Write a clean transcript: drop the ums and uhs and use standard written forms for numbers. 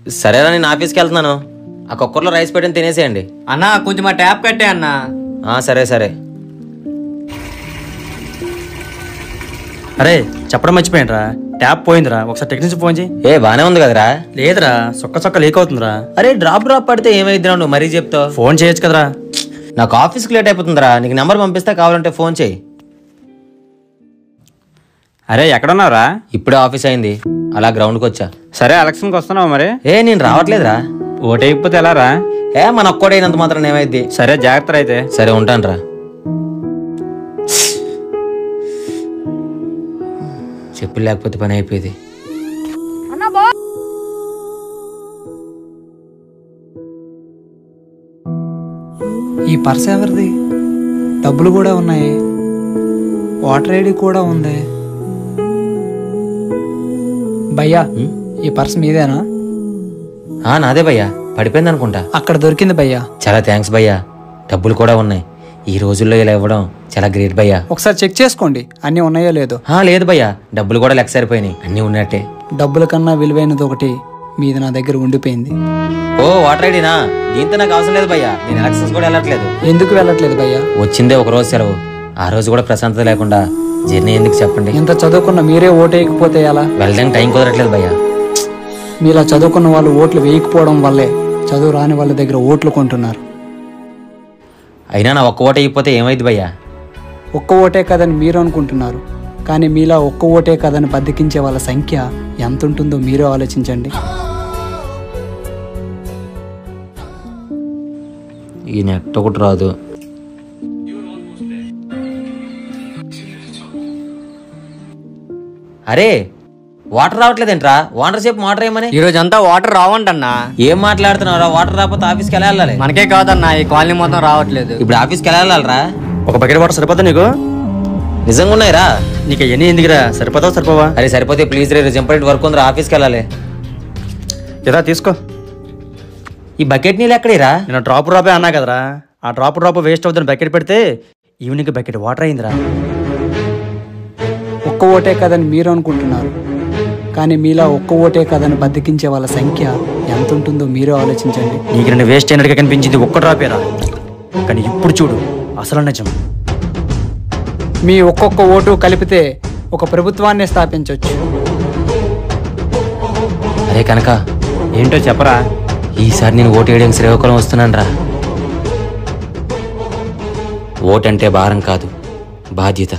సరేనా, నేను ఆఫీస్కి వెళ్తున్నాను. ఆ కుక్కర్లో రైస్ పెట్టని తినేసేయండి. అన్నా కొంచెం ఆ ట్యాప్ కట్టే అన్నా. సరే సరే. అరే చెప్పడం మర్చిపోయినరా, ట్యాప్ పోయిందిరా, ఒకసారి టెక్నీషియన్ ఫోన్ చేయి. బానే ఉంది కదరా? లేదురా, సొక్క లీక్ అవుతుందిరా. అరే డ్రాప్ పడితే ఏమైద్దిరా, నువ్వు మరీ చెప్తావు. ఫోన్ చేయొచ్చు కదరా. నాకు ఆఫీస్కి లేట్ అయిపోతుందిరా, నీకు నెంబర్ పంపిస్తే కావాలంటే ఫోన్ చేయి. అరే ఎక్కడున్నావురా? ఇప్పుడే ఆఫీస్ అయింది, అలా గ్రౌండ్కి వచ్చా. సరే ఎలక్షన్కి వస్తున్నావు మరి? నేను రావట్లేదురా. ఓటైపోతే ఎలా రా? మన ఒక్కడైనంత మాత్రం ఏమైద్ది. సరే జాగ్రత్త అయితే. సరే ఉంటాను రా. చెప్పులు లేకపోతే పని అయిపోయేది. ఈ పర్స్ ఎవరిది? డబ్బులు కూడా ఉన్నాయి, వాటర్ ఐడి కూడా ఉంది. భయ్యా ఈ పర్స్ మీదేనా? నాదే భయ్యా, పడిపోయింది అనుకుంటా. అక్కడ దొరికింది భయ్యా. చాలా థ్యాంక్స్ భయ్యా. డబ్బులు కూడా ఉన్నాయి. ఈ రోజుల్లో ఇలా ఇవ్వడం చాలా గ్రేట్ భయ్యా. ఒకసారి చెక్ చేసుకోండి అన్ని ఉన్నాయో లేదో. లేదు భయ్యా, డబ్బులు కూడా లెక్క సరిపోయినాయి, అన్ని ఉన్నట్టే. డబ్బుల కన్నా విలువైనది ఒకటి మీది నా దగ్గర ఉండిపోయింది. వాటర్ ఐడినా? దీంతో నాకు అవసరం లేదు భయ్యా, నేను ఎలక్షన్స్ కూడా వెళ్ళట్లేదు. ఎందుకు వెళ్ళట్లేదు భయ్యా? వచ్చిందే ఒక రోజు సెలవు, ఆ రోజు కూడా ప్రశాంతత లేకుండా జర్నీ ఎందుకు చెప్పండి. ఇంత చదువుకున్న మీరే ఓటు వేయకపోతే ఎలా? వెళ్ళడానికి టైం కుదరట్లేదు భయ్యా. మీలా చదువుకున్న వాళ్ళు ఓట్లు వేయకపోవడం వల్లే చదువు రాని వాళ్ళ దగ్గర ఓట్లు కొంటున్నారు. అయినా నా ఒక్క ఓటు అయిపోతే ఏమైంది భయ్యా? ఒక్క ఓటే కదని మీరు అనుకుంటున్నారు, కానీ మీలా ఒక్క ఓటే కదని బద్దకించే వాళ్ళ సంఖ్య ఎంత ఉంటుందో మీరే ఆలోచించండి. ఈ నెట్ ఒకటి రాదు. అరే వాటర్ రావట్లేదేంట్రా? వాటర్ సేపు వాటర్ ఏమని? ఈ రోజు అంతా వాటర్ రావంటన్నా. ఏం మాట్లాడుతున్నారా? వాటర్ రాకపోతే ఆఫీస్కి ఎలా వెళ్ళాలి? మనకే కాదన్నా, ఈ కాలనీ మొత్తం రావట్లేదు. ఇప్పుడు ఆఫీస్కి ఎలా వెళ్ళాలరా? ఒక బకెట్ వాటర్ సరిపోతా నీకు? నిజంగా ఉన్నాయిరా? నీకు ఎన్ని ఎందుకురా, సరిపోతావా సరిపోవా? అరే సరిపోతే ప్లీజ్ రే, ఇంపార్టెంట్ వర్క్ ఉందిరా, ఆఫీస్కి వెళ్ళాలి. ఏదా తీసుకో. ఈ బకెట్ నీళ్ళు ఎక్కడేరా? నేను డ్రాప్ అన్నా కదరా, ఆ డ్రాప్ వేస్ట్ అవుతుంది బకెట్ పెడితే ఈవినింగ్ బకెట్ వాటర్ అయిందిరా. ఒక్క ఓటే కదని మీరు అనుకుంటున్నారు, కానీ మీలా ఒక్క ఓటే కదని బద్దకించే వాళ్ళ సంఖ్య ఎంత ఉంటుందో మీరే ఆలోచించండి. నీకు రెండు వేస్ట్ అయినట్టుగా కనిపించింది ఒక్క డ్రాపేరా, కానీ ఇప్పుడు చూడు అసలు నిజం. మీ ఒక్కొక్క ఓటు కలిపితే ఒక ప్రభుత్వాన్ని స్థాపించవచ్చు. అరే కనుక ఏంటో చెప్పరా? ఈసారి నేను ఓటు వేయడానికి శ్రీకాకుళం వస్తున్నాను రా. ఓటంటే భారం కాదు, బాధ్యత.